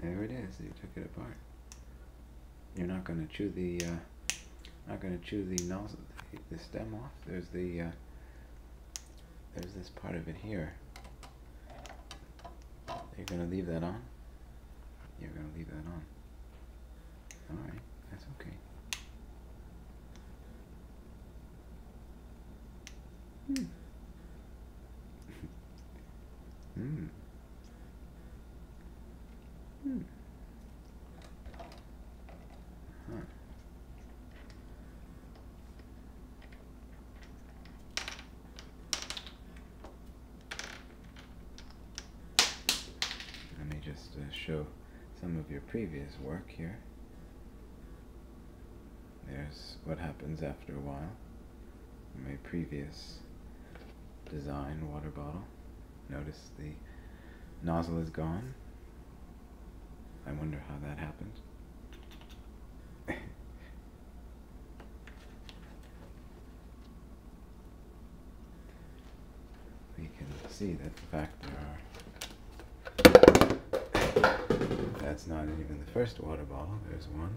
There it is. You took it apart. You're not going to chew the nozzle, the stem off. There's this part of it here. You're going to leave that on? You're going to leave that on. Alright, that's okay. Huh. Let me just show some of your previous work here. There's what happens after a while. My previous design water bottle. Notice the nozzle is gone. I wonder how that happened. We can see that in fact that's not even the first water bottle. There's one.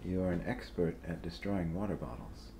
You are an expert at destroying water bottles.